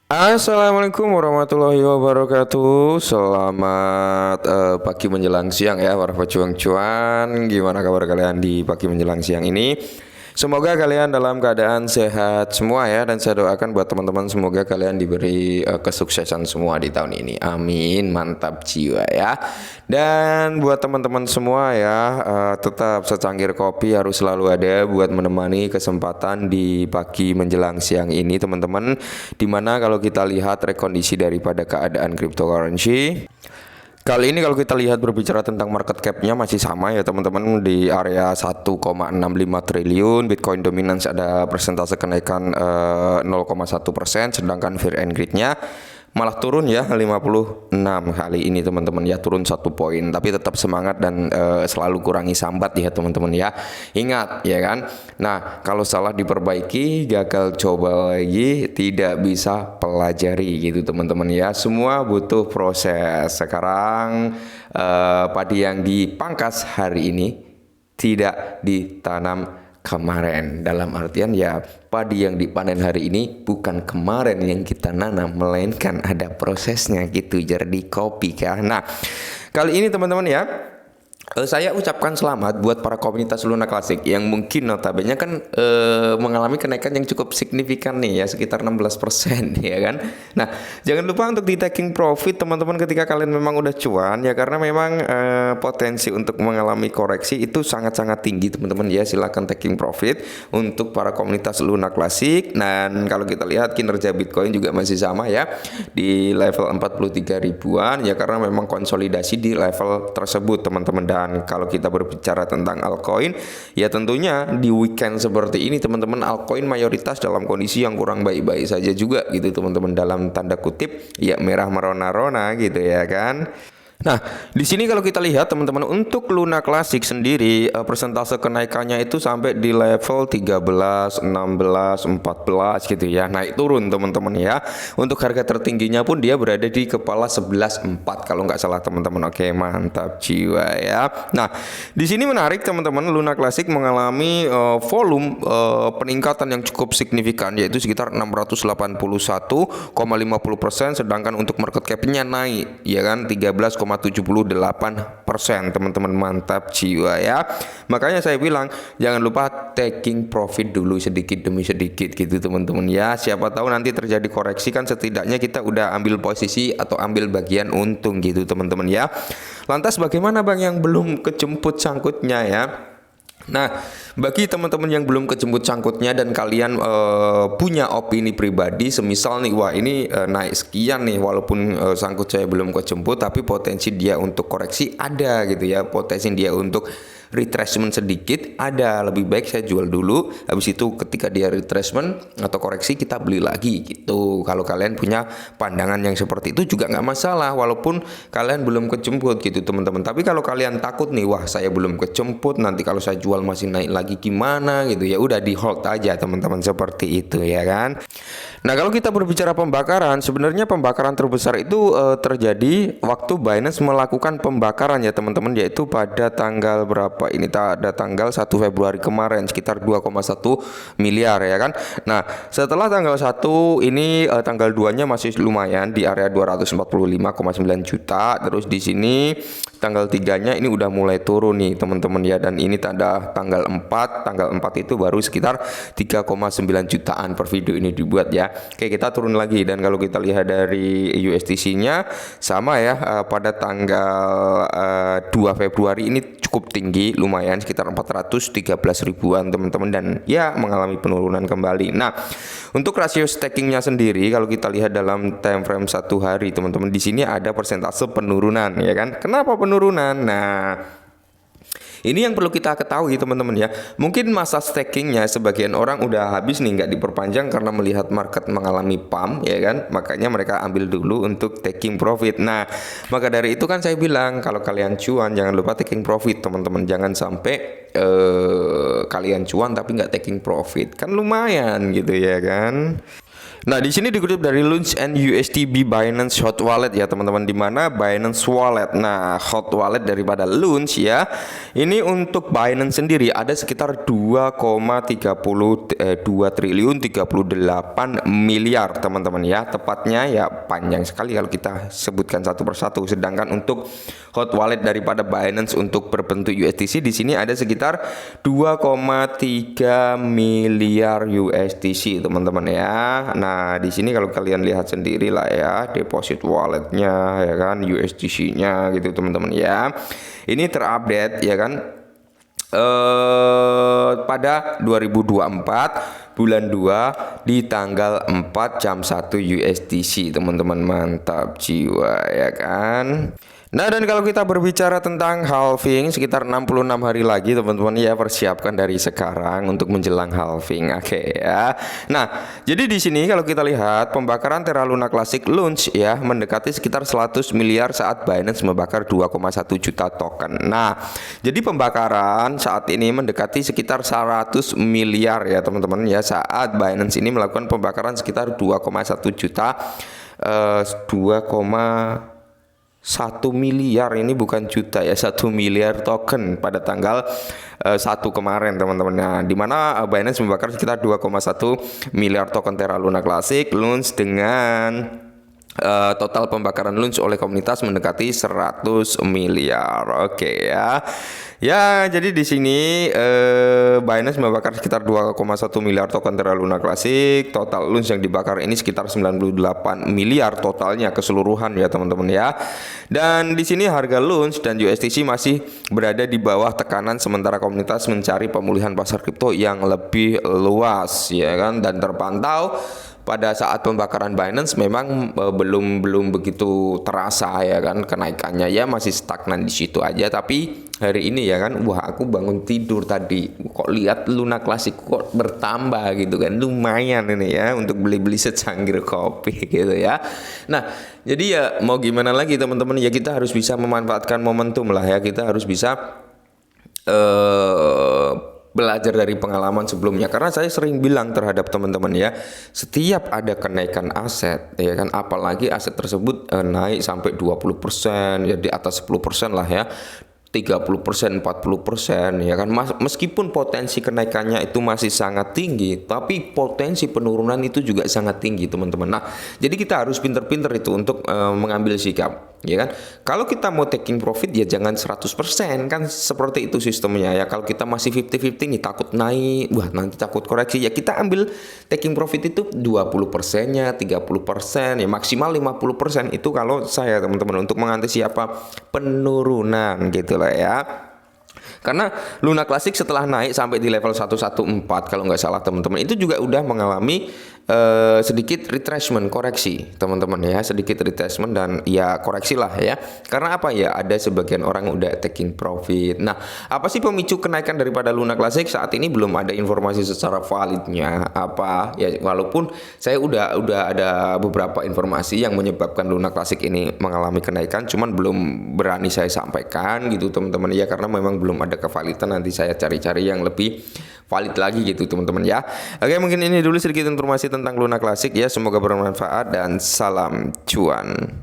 Assalamualaikum warahmatullahi wabarakatuh. Selamat pagi menjelang siang ya para pejuang cuan. Gimana kabar kalian di pagi menjelang siang ini? Semoga kalian dalam keadaan sehat semua ya, dan saya doakan buat teman-teman semoga kalian diberi kesuksesan semua di tahun ini. Amin. Mantap jiwa ya. Dan buat teman-teman semua ya, tetap secangkir kopi harus selalu ada buat menemani kesempatan di pagi menjelang siang ini teman-teman. Dimana kalau kita lihat rekondisi daripada keadaan cryptocurrency kali ini, kalau kita lihat berbicara tentang market cap-nya masih sama ya teman-teman, di area 1,65 triliun. Bitcoin dominance ada persentase kenaikan 0,1%, sedangkan fear and greed-nya malah turun ya 56 kali ini teman-teman ya, turun 1 poin, tapi tetap semangat dan selalu kurangi sambat ya teman-teman ya. Ingat ya kan. Nah, kalau salah diperbaiki, gagal coba lagi, tidak bisa pelajari gitu teman-teman ya. Semua butuh proses. Sekarang padi yang dipangkas hari ini tidak ditanam kemarin, dalam artian ya padi yang dipanen hari ini bukan kemarin yang kita nanam, melainkan ada prosesnya gitu, jadi kopi kan. Nah, kali ini teman-teman ya, saya ucapkan selamat buat para komunitas Luna Classic yang mungkin notabene kan mengalami kenaikan yang cukup signifikan nih ya, sekitar 16% ya kan. Nah, jangan lupa untuk di taking profit teman-teman ketika kalian memang udah cuan ya, karena memang potensi untuk mengalami koreksi itu sangat-sangat tinggi teman-teman ya. Silahkan taking profit untuk para komunitas Luna Classic. Dan kalau kita lihat kinerja Bitcoin juga masih sama ya, di level 43 ribuan ya, karena memang konsolidasi di level tersebut teman-teman. Dan kalau kita berbicara tentang altcoin, ya tentunya di weekend seperti ini teman-teman, altcoin mayoritas dalam kondisi yang kurang baik-baik saja juga gitu teman-teman, dalam tanda kutip ya merah merona-rona gitu ya kan. Nah, di sini kalau kita lihat teman-teman, untuk Luna Classic sendiri persentase kenaikannya itu sampai di level 13, 16, 14 gitu ya. Naik turun teman-teman ya. Untuk harga tertingginya pun dia berada di kepala 11,4 kalau nggak salah teman-teman. Oke, mantap jiwa ya. Nah, di sini menarik teman-teman, Luna Classic mengalami volume peningkatan yang cukup signifikan, yaitu sekitar 681,50%, sedangkan untuk market cap-nya naik ya kan 13,78% teman-teman. Mantap jiwa ya. Makanya saya bilang jangan lupa taking profit dulu sedikit demi sedikit gitu teman-teman ya. Siapa tahu nanti terjadi koreksi kan, setidaknya kita udah ambil posisi atau ambil bagian untung gitu teman-teman ya. Lantas bagaimana Bang yang belum kejemput sangkutnya ya? Nah, bagi teman-teman yang belum kejemput sangkutnya dan kalian punya opini pribadi, semisal nih, wah ini naik sekian nih, walaupun sangkut saya belum kejemput, tapi potensi dia untuk koreksi ada gitu ya, potensi dia untuk retracement sedikit ada, lebih baik saya jual dulu, habis itu ketika dia retracement atau koreksi kita beli lagi gitu. Kalau kalian punya pandangan yang seperti itu juga nggak masalah, walaupun kalian belum kejemput gitu teman-teman. Tapi kalau kalian takut nih, wah saya belum kejemput, nanti kalau saya jual masih naik lagi gimana gitu ya, udah di hold aja teman-teman, seperti itu ya kan. Nah, kalau kita berbicara pembakaran, sebenarnya pembakaran terbesar itu terjadi waktu Binance melakukan pembakaran ya teman-teman, yaitu pada tanggal berapa ini, ada tanggal 1 Februari kemarin, sekitar 2,1 miliar ya kan. Nah, setelah tanggal 1 ini tanggal 2-nya masih lumayan di area 245,9 juta. Terus di sini tanggal 3-nya ini udah mulai turun nih teman-teman ya, dan ini tanggal 4 itu baru sekitar 3,9 jutaan per video ini dibuat ya. Oke, kita turun lagi, dan kalau kita lihat dari USDC-nya sama ya, pada tanggal 2 Februari ini cukup tinggi, lumayan sekitar 413 ribuan teman-teman, dan ya mengalami penurunan kembali. Nah, untuk rasio stakingnya sendiri kalau kita lihat dalam time frame 1 hari teman-teman, di sini ada persentase penurunan ya kan. Kenapa penurunan? Nah, ini yang perlu kita ketahui teman-teman ya. Mungkin masa stakingnya sebagian orang udah habis nih, nggak diperpanjang karena melihat market mengalami pump ya kan. Makanya mereka ambil dulu untuk taking profit. Nah, maka dari itu kan saya bilang kalau kalian cuan jangan lupa taking profit teman-teman. Jangan sampai kalian cuan tapi nggak taking profit. Kan lumayan gitu ya kan. Nah, di sini dikutip dari Launch and USDB Binance Hot Wallet ya teman-teman, di mana Binance Wallet. Nah, Hot Wallet daripada Launch ya. Ini untuk Binance sendiri ada sekitar 2,32 triliun 38 miliar teman-teman ya. Tepatnya ya panjang sekali kalau kita sebutkan satu persatu. Sedangkan untuk Hot Wallet daripada Binance untuk berbentuk USDC di sini ada sekitar 2,3 miliar USDC teman-teman ya. Nah, di sini kalau kalian lihat sendiri lah ya, deposit walletnya ya kan, USDC-nya gitu teman-teman ya. Ini terupdate ya kan pada 2024 bulan 2 di tanggal 4 jam 1 USDC teman-teman, mantap jiwa ya kan. Nah, dan kalau kita berbicara tentang halving sekitar 66 hari lagi teman-teman ya, persiapkan dari sekarang untuk menjelang halving. Oke ya. Nah, jadi di sini kalau kita lihat pembakaran Terra Luna Classic Launch ya mendekati sekitar 100 miliar saat Binance membakar 2,1 juta token. Nah, jadi pembakaran saat ini mendekati sekitar 100 miliar ya teman-teman ya, saat Binance ini melakukan pembakaran sekitar 2,1 juta 1 miliar, ini bukan juta ya, 1 miliar token pada tanggal 1 kemarin teman-teman. Nah, di mana Binance membakar sekitar 2,1 miliar token Terra Luna Classic Launch dengan total pembakaran launch oleh komunitas mendekati 100 miliar. Oke ya. Ya, jadi di sini Binance membakar sekitar 2,1 miliar token Terra Luna Classic. Total launch yang dibakar ini sekitar 98 miliar totalnya keseluruhan ya teman-teman ya. Dan di sini harga launch dan USDC masih berada di bawah tekanan sementara komunitas mencari pemulihan pasar kripto yang lebih luas ya kan, dan terpantau pada saat pembakaran Binance memang belum begitu terasa ya kan kenaikannya, ya masih stagnan di situ aja. Tapi hari ini ya kan, wah aku bangun tidur tadi kok lihat Luna Classic kok bertambah gitu kan, lumayan ini ya untuk beli-beli secangkir kopi gitu ya. Nah, jadi ya mau gimana lagi teman-teman ya, kita harus bisa memanfaatkan momentum lah ya, kita harus bisa belajar dari pengalaman sebelumnya, karena saya sering bilang terhadap teman-teman ya, setiap ada kenaikan aset ya kan, apalagi aset tersebut naik sampai 20% ya, di atas 10% lah ya, 30%, 40% ya kan, meskipun potensi kenaikannya itu masih sangat tinggi, tapi potensi penurunan itu juga sangat tinggi teman-teman. Nah, jadi kita harus pinter-pinter itu untuk mengambil sikap ya kan. Kalau kita mau taking profit ya jangan 100% kan, seperti itu sistemnya ya. Kalau kita masih 50-50 nih, takut naik, wah nanti takut koreksi, ya kita ambil taking profit itu 20%-nya, 30% ya, maksimal 50% itu kalau saya teman-teman, untuk mengantisipasi penurunan gitu lah ya. Karena Luna Classic setelah naik sampai di level 114 kalau nggak salah teman-teman, itu juga udah mengalami sedikit retracement, koreksi teman-teman ya, sedikit retracement dan ya koreksi lah ya. Karena apa ya, ada sebagian orang udah taking profit. Nah, apa sih pemicu kenaikan daripada Luna Classic? Saat ini belum ada informasi secara validnya apa ya, walaupun saya udah ada beberapa informasi yang menyebabkan Luna Classic ini mengalami kenaikan, cuman belum berani saya sampaikan gitu teman-teman ya, karena memang belum ada kevalidan. Nanti saya cari-cari yang lebih valid lagi gitu teman-teman ya. Oke, mungkin ini dulu sedikit informasi tentang Luna Classic ya, semoga bermanfaat dan salam cuan.